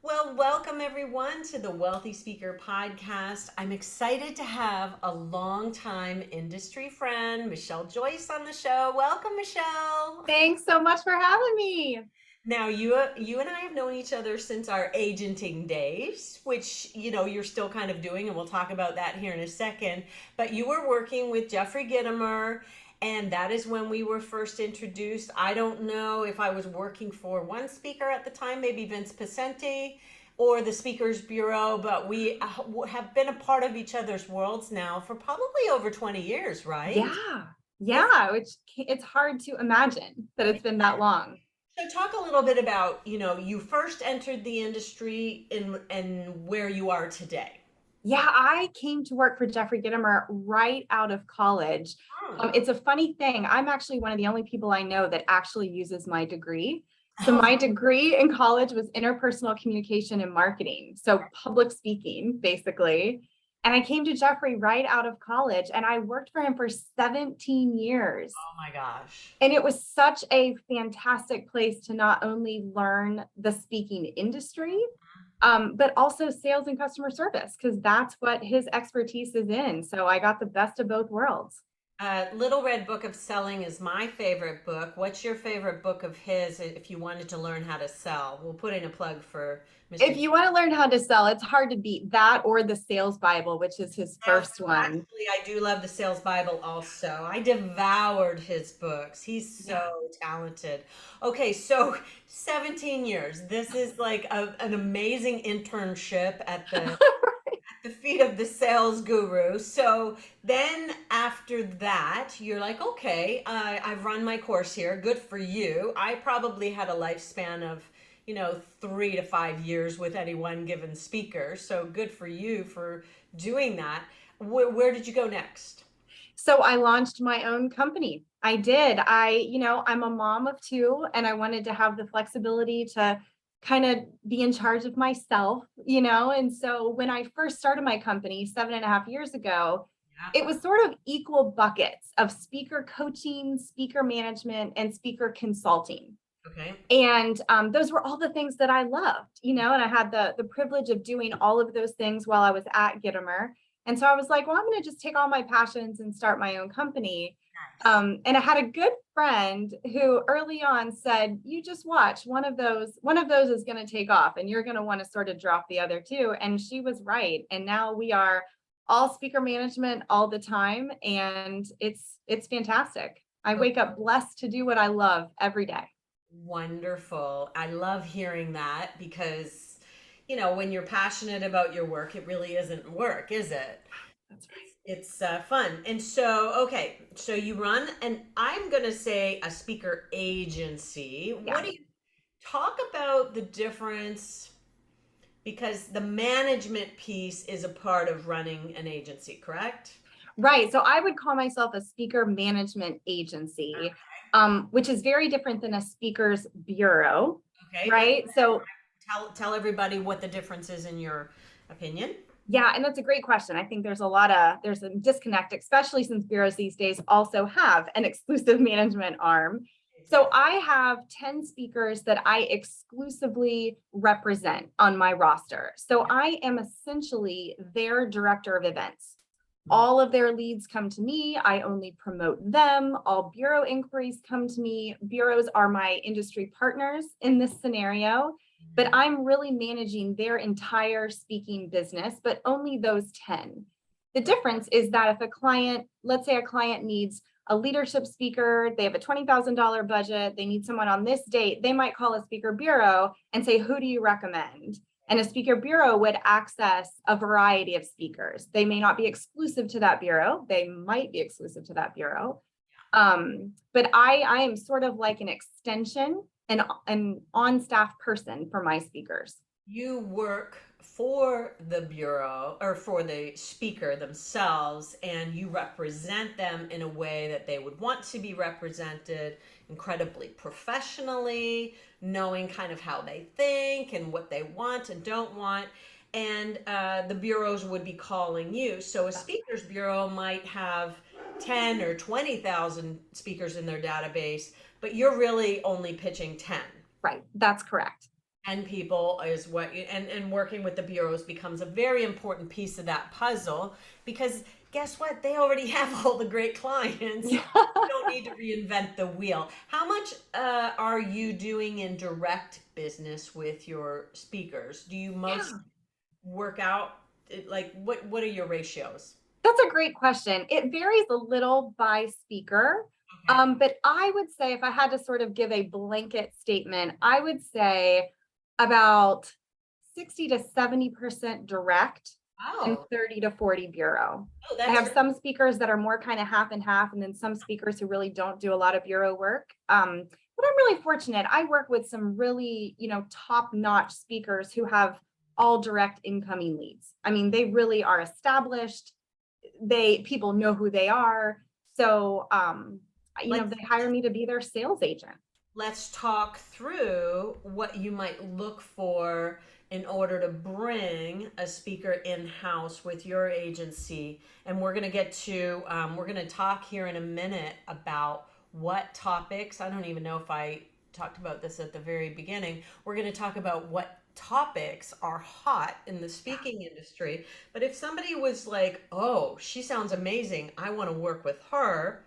Well, welcome everyone to the Wealthy Speaker Podcast. I'm excited to have a longtime industry friend, Michelle Joyce, on the show. Welcome, Michelle. Thanks so much for having me. Now, you and I have known each other since our agenting days, which you're still kind of doing, and we'll talk about that here in a second. But you were working with Jeffrey Gitomer, and that is when we were first introduced. I don't know if I was working for one speaker at the time, maybe Vince Pacenti or the Speakers Bureau, but we have been a part of each other's worlds now for probably over 20 years, right? Yeah. It's Yeah, which it's hard to imagine that it's been that long. So talk a little bit about, you first entered the industry and where you are today. Yeah, I came to work for Jeffrey Gitomer right out of college. Hmm. It's a funny thing. I'm actually one of the only people I know that actually uses my degree. So Oh, my degree in college was interpersonal communication and marketing. So public speaking, basically. And I came to Jeffrey right out of college and I worked for him for 17 years. oh my gosh. And it was such a fantastic place to not only learn the speaking industry, but also sales and customer service, because that's what his expertise is in. So I got the best of both worlds. Little Red Book of Selling is my favorite book. What's your favorite book of his if you wanted to learn how to sell? We'll put in a plug for Mr. If you want to learn how to sell, it's hard to beat that or the Sales Bible, which is his Yes, first one. actually, I do love the Sales Bible also. I devoured his books. He's Yeah. so talented. Okay, so 17 years. This is like an amazing internship at the feet of the sales guru. So then after that, you're like, okay, I've run my course here. Good for you. I probably had a lifespan of 3 to 5 years with any one given speaker. So good for you for doing that. Where did you go next? So I launched my own company. I did. I'm a mom of two and I wanted to have the flexibility to kind of be in charge of myself. And so when I first started my company 7.5 years ago, Yeah. it was sort of equal buckets of speaker coaching, speaker management, and speaker consulting. Okay. And those were all the things that I loved, and I had the privilege of doing all of those things while I was at Gitomer. And so I was like, well, I'm going to just take all my passions and start my own company. Nice. And I had a good friend who early on said, you just watch, one of those is going to take off and you're going to want to sort of drop the other two. And she was right. And now we are all speaker management all the time. And it's fantastic. I wake up blessed to do what I love every day. Wonderful. I love hearing that because, when you're passionate about your work, it really isn't work, is it? That's right. It's fun. And so, okay, so you run, and I'm going to say a speaker agency. Yeah. What do you talk about the difference? Because the management piece is a part of running an agency, correct? Right. So I would call myself a speaker management agency, which is very different than a speaker's bureau. Okay, Right. So, tell everybody what the difference is in your opinion. yeah, and that's a great question. I think there's a disconnect, especially since bureaus these days also have an exclusive management arm. So I have 10 speakers that I exclusively represent on my roster. So I am essentially their director of events. All of their leads come to me. I only promote them. All bureau inquiries come to me. Bureaus are my industry partners in this scenario, but I'm really managing their entire speaking business, but only those 10. The difference is that if a client, let's say a client needs a leadership speaker, they have a $20,000 budget, they need someone on this date, they might call a speaker bureau and say, who do you recommend? And a speaker bureau would access a variety of speakers. They may not be exclusive to that bureau. They might be exclusive to that bureau. But I am sort of like an extension, an on-staff person for my speakers. You work for the bureau or for the speaker themselves, and you represent them in a way that they would want to be represented, incredibly professionally, knowing kind of how they think and what they want and don't want. And the bureaus would be calling you. So a speakers bureau might have 10 or 20,000 speakers in their database, but you're really only pitching 10. Right. That's correct. And people is what and working with the bureaus becomes a very important piece of that puzzle, because guess what, they already have all the great clients. Yeah. You don't need to reinvent the wheel. How much are you doing in direct business with your speakers? Do you most Yeah. work out, like what are your ratios? That's a great question. It varies a little by speaker. Okay. But I would say if I had to sort of give a blanket statement, I would say about 60 to 70% direct and Oh, 30 to 40 bureau. oh, I that's have some speakers that are more kind of half and half, and then some speakers who really don't do a lot of bureau work. But I'm really fortunate. I work with some really, top-notch speakers who have all direct incoming leads. I mean, they really are established. People know who they are. So let's they hire me to be their sales agent. let's talk through what you might look for in order to bring a speaker in-house with your agency. And we're going to talk here in a minute about what topics. I don't even know if I talked about this at the very beginning. We're going to talk about what topics are hot in the speaking industry. But if somebody was like, oh, she sounds amazing, I want to work with her.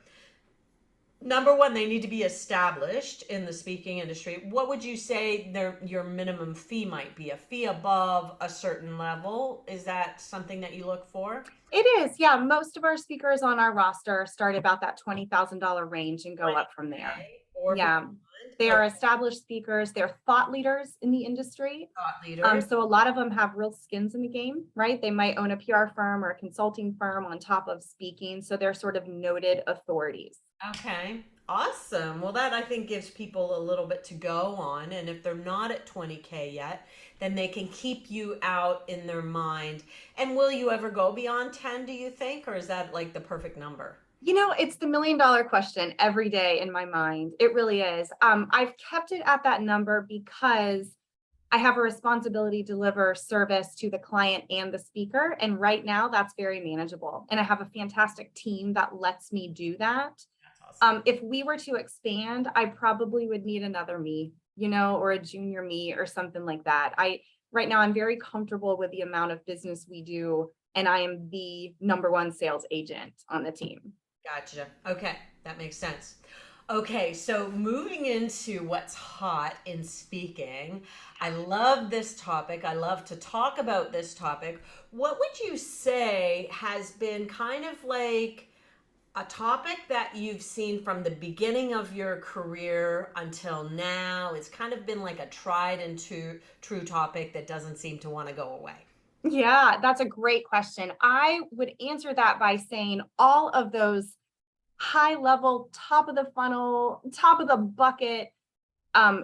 Number one, they need to be established in the speaking industry. What would you say your minimum fee might be? A fee above a certain level? Is that something that you look for? It is, yeah. Most of our speakers on our roster start about that $20,000 range and go up from there. 20K or Yeah, beyond? they Oh, are established speakers. They're thought leaders in the industry. thought leaders. So a lot of them have real skins in the game, right? They might own a PR firm or a consulting firm on top of speaking. So they're sort of noted authorities. Okay. Awesome. Well, that I think gives people a little bit to go on. And if they're not at 20K yet, then they can keep you out in their mind. And will you ever go beyond 10, do you think? Or is that like the perfect number? It's the $1 million question every day in my mind. It really is. I've kept it at that number because I have a responsibility to deliver service to the client and the speaker. And right now, that's very manageable. And I have a fantastic team that lets me do that. That's awesome. If we were to expand, I probably would need another me, or a junior me or something like that. Right now I'm very comfortable with the amount of business we do, and I am the number one sales agent on the team. Gotcha. Okay, that makes sense. Okay, so moving into what's hot in speaking, I love this topic. I love to talk about this topic. What would you say has been kind of like a topic that you've seen from the beginning of your career until now? It's kind of been like a tried and true topic that doesn't seem to want to go away. Yeah, that's a great question. I would answer that by saying all of those high level, top of the funnel, top of the bucket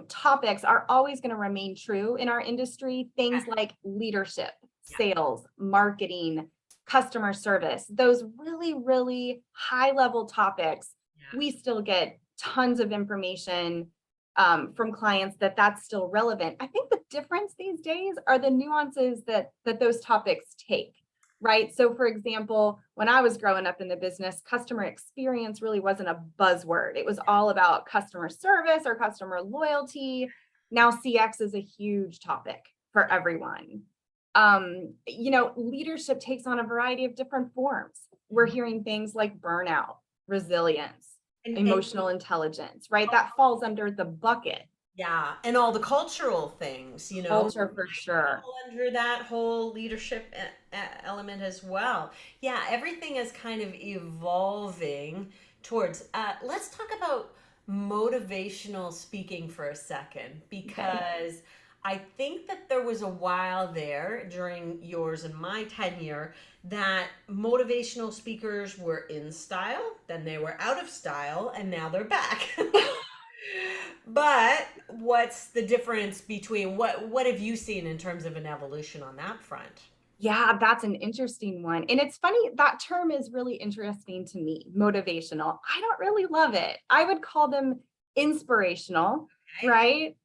topics are always going to remain true in our industry. Things like leadership, Yeah, sales, marketing, customer service, those really, really high level topics, yeah, we still get tons of information from clients that's still relevant. I think the difference these days are the nuances that those topics take. Right. So, for example, when I was growing up in the business, customer experience really wasn't a buzzword. It was all about customer service or customer loyalty. Now, CX is a huge topic for everyone. Leadership takes on a variety of different forms. We're yeah. hearing things like burnout, resilience, And emotional intelligence, right? That falls under the bucket. yeah, and all the cultural things, Culture for sure. fall under that whole leadership element as well. Yeah, everything is kind of evolving towards. Let's talk about motivational speaking for a second, Okay. because I think that there was a while there during yours and my tenure that motivational speakers were in style, then they were out of style, and now they're back. But what's the difference between what have you seen in terms of an evolution on that front? Yeah, that's an interesting one. And it's funny, that term is really interesting to me, motivational. I don't really love it. I would call them inspirational, Okay. right?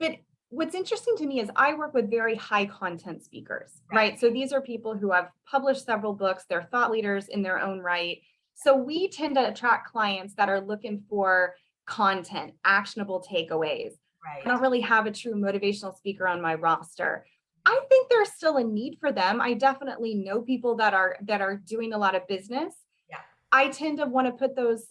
But what's interesting to me is I work with very high content speakers, Right. right? So these are people who have published several books, they're thought leaders in their own right. So we tend to attract clients that are looking for content, actionable takeaways. I Right. don't really have a true motivational speaker on my roster. I think there's still a need for them. I definitely know people that are doing a lot of business. Yeah. I tend to want to put those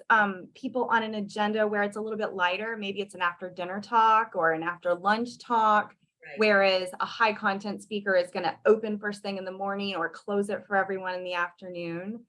people on an agenda where it's a little bit lighter. Maybe it's an after dinner talk or an after lunch talk, Right. whereas a high content speaker is going to open first thing in the morning or close it for everyone in the afternoon.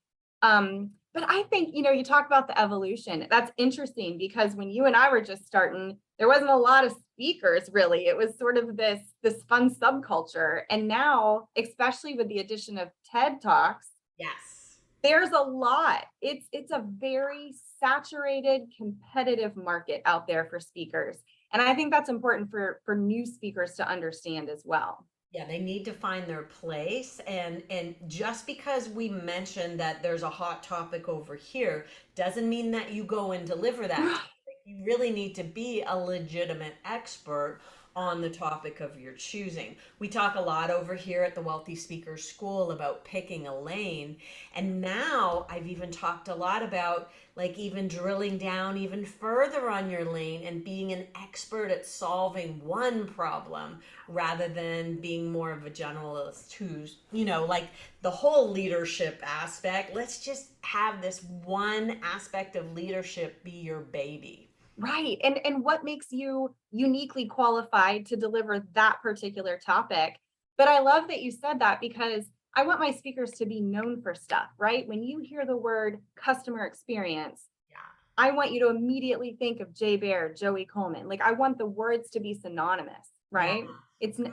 But I think, you talk about the evolution. That's interesting because when you and I were just starting, there wasn't a lot of speakers really. It was sort of this fun subculture. And now, especially with the addition of TED Talks, Yes. there's a lot. It's a very saturated, competitive market out there for speakers. And I think that's important for new speakers to understand as well. Yeah, they need to find their place, and just because we mentioned that there's a hot topic over here doesn't mean that you go and deliver that topic. You really need to be a legitimate expert on the topic of your choosing. We talk a lot over here at the Wealthy Speakers School about picking a lane, and now I've even talked a lot about like even drilling down even further on your lane and being an expert at solving one problem rather than being more of a generalist who's, like the whole leadership aspect. Let's just have this one aspect of leadership be your baby. Right. And what makes you uniquely qualified to deliver that particular topic? But I love that you said that because I want my speakers to be known for stuff, right? When you hear the word customer experience, Yeah. I want you to immediately think of Jay Baer, Joey Coleman. Like I want the words to be synonymous, Yeah. right? It's Um,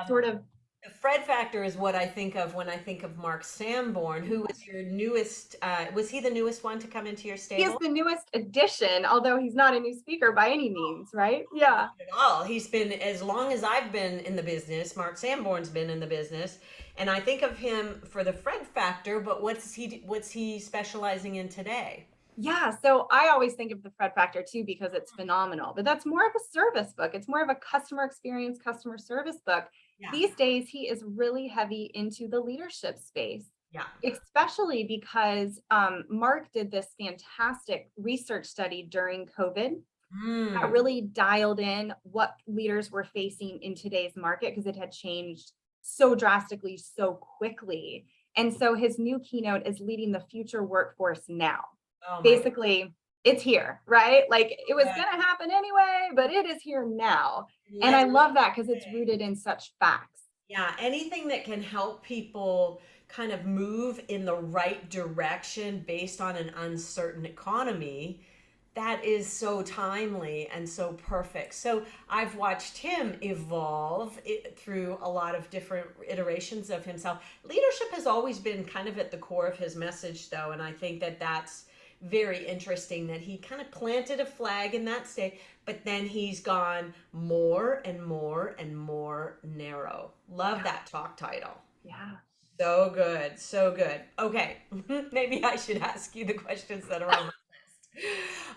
sort of the Fred factor is what I think of when I think of Mark Sanborn, who was your newest. Was he the newest one to come into your he is stable? the newest addition, although he's not a new speaker by any means, right? Yeah. At all. He's been as long as I've been in the business. Mark Sanborn's been in the business, and I think of him for the Fred factor. But what's he specializing in today? Yeah, so I always think of the Fred Factor too because it's phenomenal, but that's more of a service book. It's more of a customer experience, customer service book. Yeah, These days, he is really heavy into the leadership space, yeah. especially because Mark did this fantastic research study during COVID that Mm. really dialed in what leaders were facing in today's market because it had changed so drastically, so quickly. And so his new keynote is leading the future workforce now. Oh my Basically, it's here, right? Like it was God. going to happen anyway, but it is here now. And I Let's love that because it's rooted in such facts. Yeah, anything that can help people kind of move in the right direction based on an uncertain economy, that is so timely and so perfect. So I've watched him evolve through a lot of different iterations of himself. Leadership has always been kind of at the core of his message, though, and I think that that's very interesting that he kind of planted a flag in that state, but then he's gone more and more and more narrow. Love that talk title. Yeah. So good, so good. Okay, maybe I should ask you the questions that are on my list.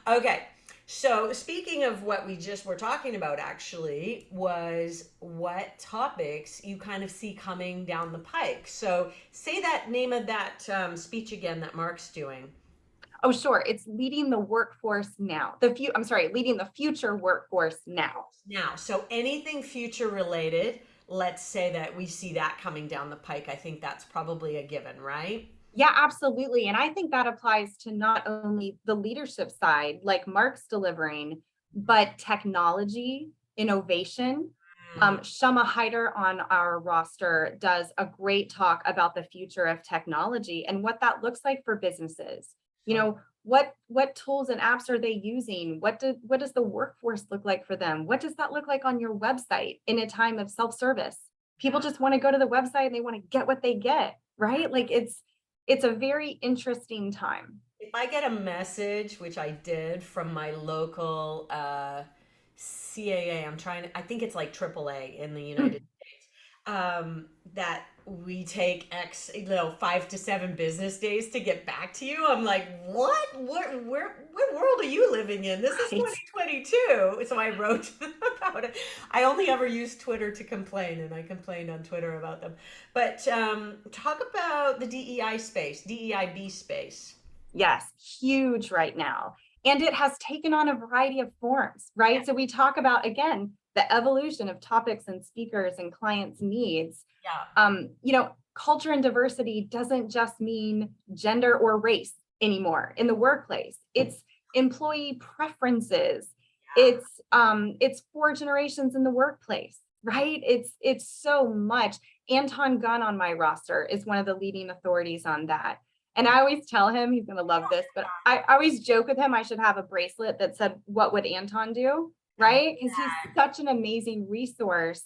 Okay, so speaking of what we just were talking about, actually, was what topics you kind of see coming down the pike. So say that name of that speech again that Mark's doing. Oh, sure. It's leading the workforce now. I'm sorry, leading the future workforce now. Now, so anything future related, let's say that we see that coming down the pike. I think that's probably a given, right? Yeah, absolutely. And I think that applies to not only the leadership side, like Mark's delivering, but technology, innovation. Mm, Shama Hyder on our roster does a great talk about the future of technology and what that looks like for businesses. You so know, what tools and apps are they using? What does the workforce look like for them? What does that look like on your website in a time of self-service? People just want to go to the website and they want to get what they get, right? Like it's a very interesting time. if I get a message, which I did from my local CAA, I think it's like AAA in the United States, that we take 5 to 7 business days to get back to you. I'm like, what? What world are you living in? This is Right. 2022. So I wrote about it. I only ever use Twitter to complain, and I complained on Twitter about them. But talk about the DEI space, DEIB space. Yes, huge right now. And it has taken on a variety of forms, right? So we talk about, again, the evolution of topics and speakers and clients' needs. Yeah. Culture and diversity doesn't just mean gender or race anymore in the workplace. It's employee preferences. It's 4 generations in the workplace, right? It's so much. Anton Gunn on my roster is one of the leading authorities on that. And I always tell him, he's going to love this, but I always joke with him, I should have a bracelet that said, "What would Anton do?" Right? Because he's such an amazing resource.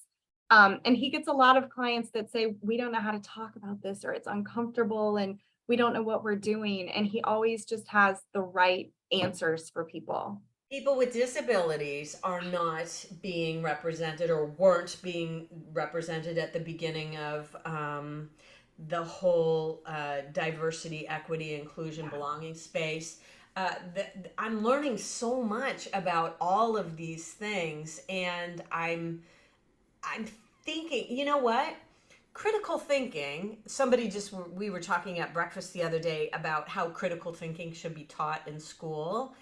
And he gets a lot of clients that say, "We don't know how to talk about this, or it's uncomfortable and we don't know what we're doing." And he always just has the right answers for people. People with disabilities are not being represented or weren't being represented at the beginning of the whole diversity, equity, inclusion, belonging space. I'm learning so much about all of these things, and I'm thinking, you know what? Critical thinking. Somebody just we were talking at breakfast the other day about how critical thinking should be taught in school,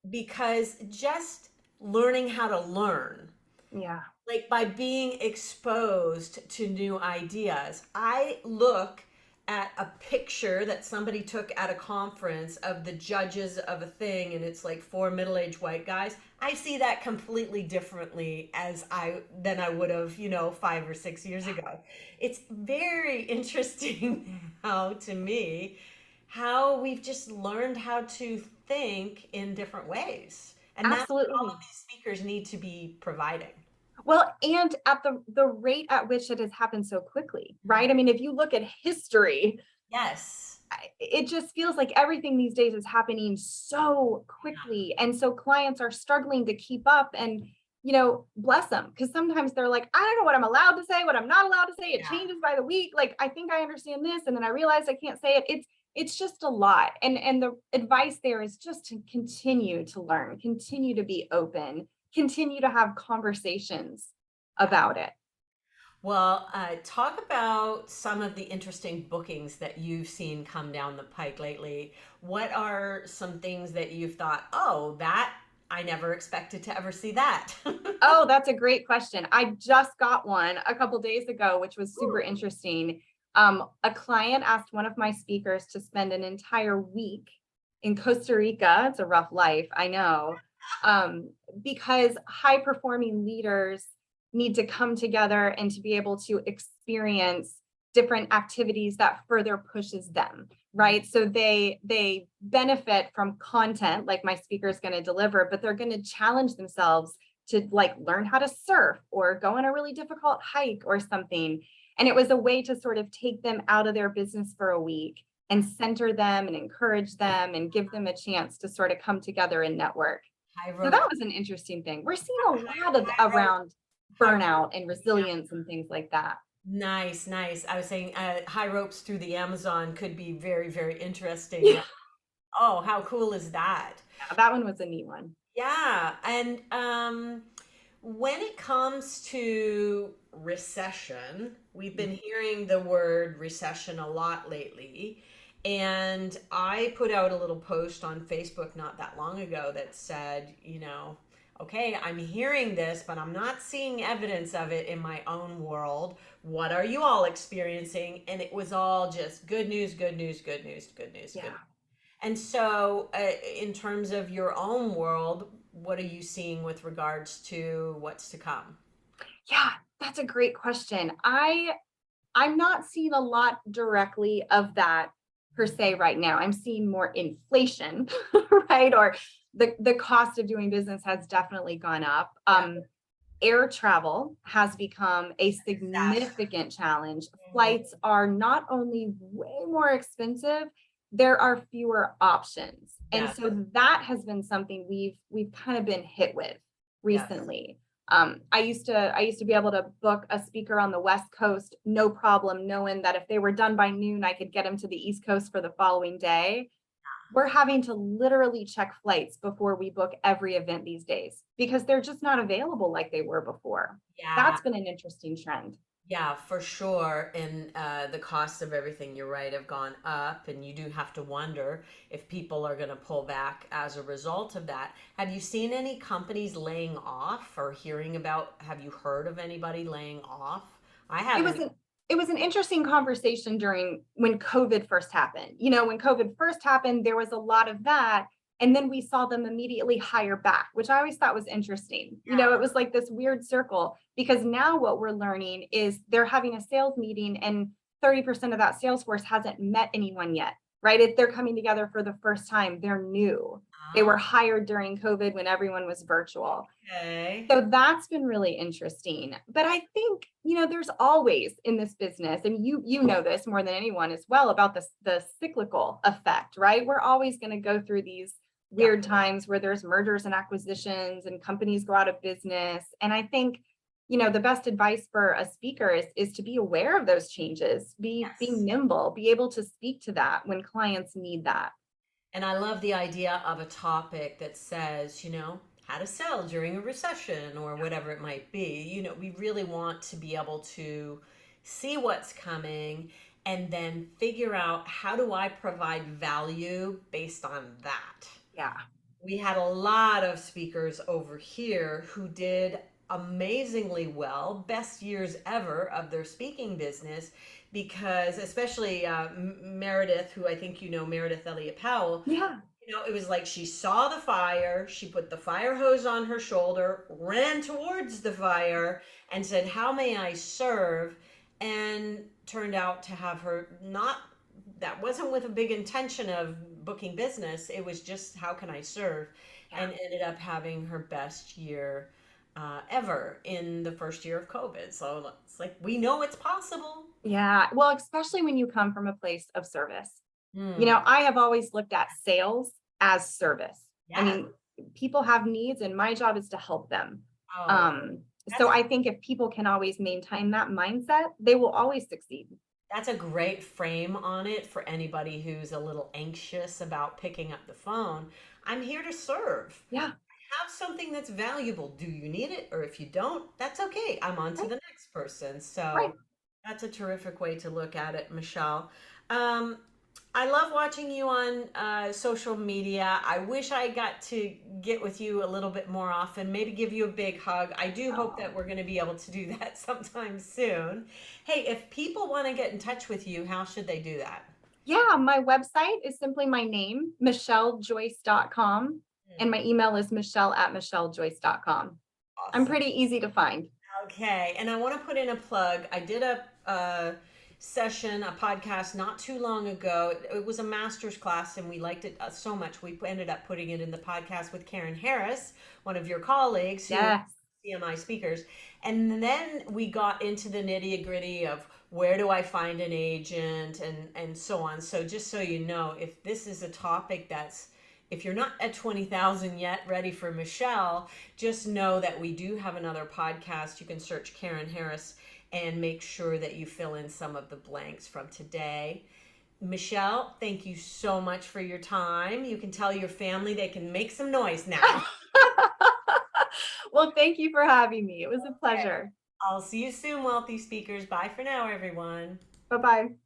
because just learning how to learn, Yeah. like by being exposed to new ideas. I look at a picture that somebody took at a conference of the judges of a thing, and it's like four middle-aged white guys. I see that completely differently as I than I would have, 5 or 6 years ago. It's very interesting how, to me, how we've just learned how to think in different ways. And that's what all of Absolutely. these speakers need to be providing. Well, and at the rate at which it has happened so quickly, right? I mean, if you look at history, Yes. it just feels like everything these days is happening so quickly. And so clients are struggling to keep up, and, bless them, because sometimes they're like, "I don't know what I'm allowed to say, what I'm not allowed to say. It Yeah. changes by the week. Like, I think I understand this, and then I realize I can't say it." It's just a lot. And the advice there is just to continue to learn, continue to be open, continue to have conversations about it. Well, talk about some of the interesting bookings that you've seen come down the pike lately. What are some things that you've thought, oh, that I never expected to ever see that? Oh, that's a great question. I just got one a couple days ago, which was super Ooh. interesting. A client asked one of my speakers to spend an entire week in Costa Rica. It's a rough life, I know, um, because high performing leaders need to come together and to be able to experience different activities that further pushes them, right? So they benefit from content like my speaker is going to deliver, but they're going to challenge themselves to, like, learn how to surf or go on a really difficult hike or something. And it was a way to sort of take them out of their business for a week and center them and encourage them and give them a chance to sort of come together and network. High So rope, that was an interesting thing. We're seeing a lot of around high rope. burnout and Yeah. resilience and things like that. Nice, nice. I was saying high ropes through the Amazon could be very, very interesting. Yeah, Oh, how cool is that? that one was a neat one. Yeah, and when it comes to recession, we've been hearing the word recession a lot lately. And I put out a little post on Facebook not that long ago that said, okay, I'm hearing this, but I'm not seeing evidence of it in my own world. What are you all experiencing? And it was all just good news, good news, good news, good news, good. Yeah. And so, in terms of your own world, what are you seeing with regards to what's to come? Yeah, that's a great question. I'm not seeing a lot directly of that per se right now. I'm seeing more inflation, right? Or the cost of doing business has definitely gone up. Yeah, Air travel has become a that. significant challenge. Flights are not only way more expensive, there are fewer options. And Yes, so that has been something we've kind of been hit with yes. recently. I used to be able to book a speaker on the West Coast, no problem, knowing that if they were done by noon, I could get them to the East Coast for the following day. We're having to literally check flights before we book every event these days because they're just not available like they were before. Yeah. That's been an interesting trend. Yeah, for sure. And the cost of everything, you're right, have gone up. And you do have to wonder if people are going to pull back as a result of that. Have you seen any companies laying off or hearing about, have you heard of anybody laying off? I It haven't. was an it was an interesting conversation during when COVID first happened. You know, when COVID first happened, there was a lot of that. And then we saw them immediately hire back, which I always thought was interesting. You know, it was like this weird circle because now what we're learning is they're having a sales meeting and 30% of that sales force hasn't met anyone yet, right? They're coming together for the first time. They're new. They Oh, were hired during COVID when everyone was virtual. okay. So that's been really interesting. But I think, you know, there's always in this business, and you know this more than anyone as well about the cyclical effect, right? We're always going to go through these Yeah. weird times where there's mergers and acquisitions and companies go out of business. And I think, you know, the best advice for a speaker is to be aware of those changes, be Yes. nimble, be able to speak to that when clients need that. And I love the idea of a topic that says, how to sell during a recession or whatever it might be. We really want to be able to see what's coming and then figure out how do I provide value based on that. Yeah. We had a lot of speakers over here who did amazingly well, best years ever of their speaking business, because especially Meredith, who I think you know, Meredith Elliott Powell, Yeah. it was like she saw the fire, she put the fire hose on her shoulder, ran towards the fire, and said, "How may I serve?" And turned out to have her not, that wasn't with a big intention of booking business. It was just, how can I serve? Yeah. And ended up having her best year ever in the first year of COVID. So it's like, we know it's possible. Yeah. Well, especially when you come from a place of service. You know, Hmm. I have always looked at sales as service. I Yes. mean, people have needs and my job is to help them. Oh, Um, so that's I think if people can always maintain that mindset, they will always succeed. That's a great frame on it for anybody who's a little anxious about picking up the phone. I'm here to serve. Yeah. Have something that's valuable. Do you need it? Or if you don't, that's okay. I'm on to Right. the next person. Right. So that's a terrific way to look at it, Michelle. Um, I love watching you on social media. I wish I got to get with you a little bit more often, maybe give you a big hug. I do hope that Oh. we're going to be able to do that sometime soon. Hey, if people want to get in touch with you, how should they do that? Yeah. My website is simply my name, michellejoyce.com. Hmm. And my email is michelle@michellejoyce.com. I'm Awesome. pretty easy to find. Okay, and I want to put in a plug. I did a session, a podcast not too long ago. It was a master's class, and we liked it so much. We ended up putting it in the podcast with Karen Harris, one of your colleagues, who Yes. CMI speakers. And then we got into the nitty gritty of where do I find an agent and so on. So just so you know, if this is a topic that's, if you're not at 20,000 yet ready for Michelle, just know that we do have another podcast. You can search Karen Harris and make sure that you fill in some of the blanks from today. Michelle, thank you so much for your time. You can tell your family they can make some noise now. Well, thank you for having me. It was a pleasure. I'll see you soon, wealthy speakers. Bye for now, everyone. Bye bye.